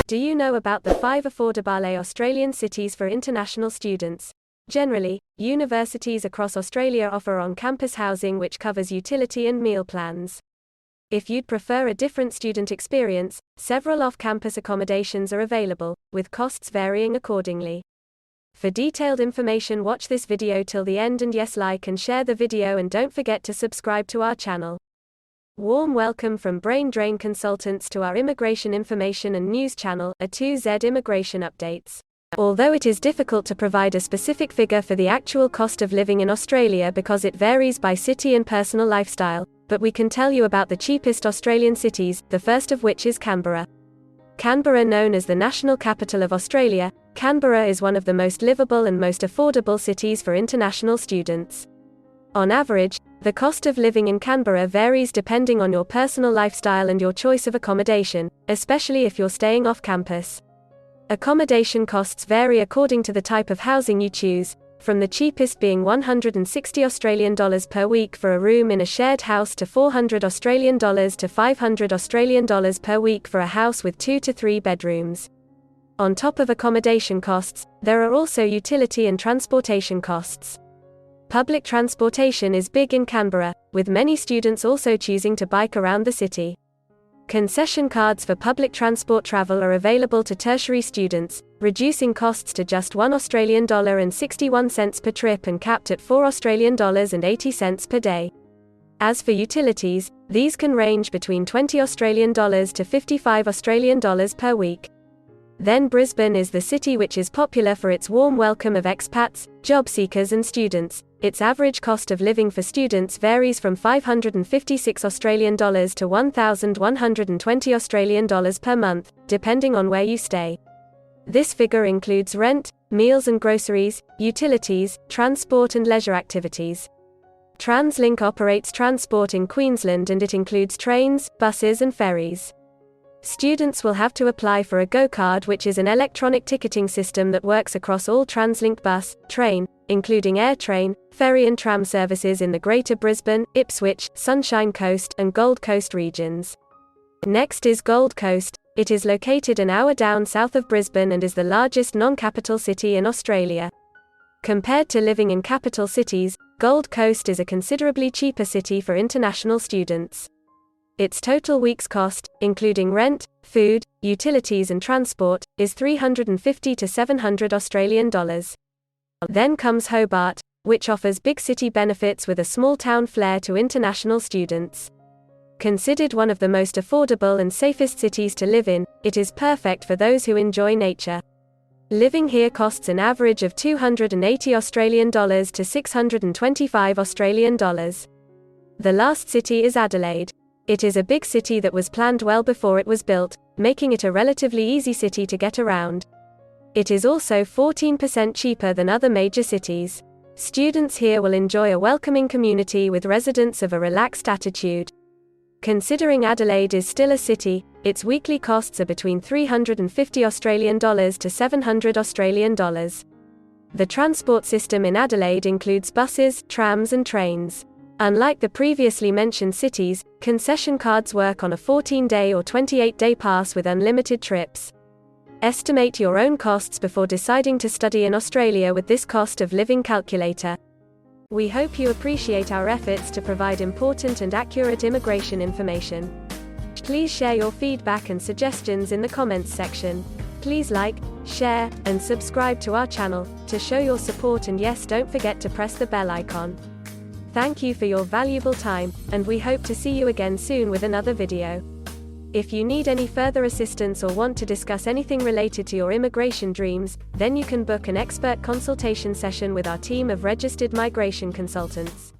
Do you know about the 5 affordable Australian cities for international students? Generally, universities across Australia offer on-campus housing which covers utility and meal plans. If you'd prefer a different student experience, several off-campus accommodations are available, with costs varying accordingly. For detailed information, watch this video till the end, and yes, like and share the video, and don't forget to subscribe to our channel. Warm welcome from Brain Drain Consultants to our immigration information and news channel, A2Z Immigration Updates. Although it is difficult to provide a specific figure for the actual cost of living in Australia because it varies by city and personal lifestyle, but we can tell you about the cheapest Australian cities, the first of which is Canberra. Canberra, known as the national capital of Australia, Canberra is one of the most livable and most affordable cities for international students. On average, the cost of living in Canberra varies depending on your personal lifestyle and your choice of accommodation, especially if you're staying off campus. Accommodation costs vary according to the type of housing you choose, from the cheapest being $160 per week for a room in a shared house to $400 to $500 per week for a house with 2 to 3 bedrooms. On top of accommodation costs, there are also utility and transportation costs. Public transportation is big in Canberra, with many students also choosing to bike around the city. Concession cards for public transport travel are available to tertiary students, reducing costs to just $1.61 per trip and capped at $4.80 per day. As for utilities, these can range between $20 to $55 per week. Then Brisbane is the city which is popular for its warm welcome of expats, job seekers and students. Its average cost of living for students varies from $556 to $1,120 per month, depending on where you stay. This figure includes rent, meals and groceries, utilities, transport and leisure activities. TransLink operates transport in Queensland, and it includes trains, buses and ferries. Students will have to apply for a Go card, which is an electronic ticketing system that works across all TransLink bus, train, including air train, ferry and tram services in the Greater Brisbane, Ipswich, Sunshine Coast, and Gold Coast regions. Next is Gold Coast. It is located an hour down south of Brisbane and is the largest non-capital city in Australia. Compared to living in capital cities, Gold Coast is a considerably cheaper city for international students. Its total week's cost, including rent, food, utilities and transport, is $350 to $700. Then comes Hobart, which offers big city benefits with a small-town flair to international students. Considered one of the most affordable and safest cities to live in, it is perfect for those who enjoy nature. Living here costs an average of $280 to $625. The last city is Adelaide. It is a big city that was planned well before it was built, making it a relatively easy city to get around. It is also 14% cheaper than other major cities. Students here will enjoy a welcoming community with residents of a relaxed attitude. Considering Adelaide is still a city, its weekly costs are between $350 to $700. The transport system in Adelaide includes buses, trams and trains. Unlike the previously mentioned cities, concession cards work on a 14-day or 28-day pass with unlimited trips. Estimate your own costs before deciding to study in Australia with this cost of living calculator. We hope you appreciate our efforts to provide important and accurate immigration information. Please share your feedback and suggestions in the comments section. Please like, share, and subscribe to our channel to show your support, and yes, don't forget to press the bell icon. Thank you for your valuable time, and we hope to see you again soon with another video. If you need any further assistance or want to discuss anything related to your immigration dreams, then you can book an expert consultation session with our team of registered migration consultants.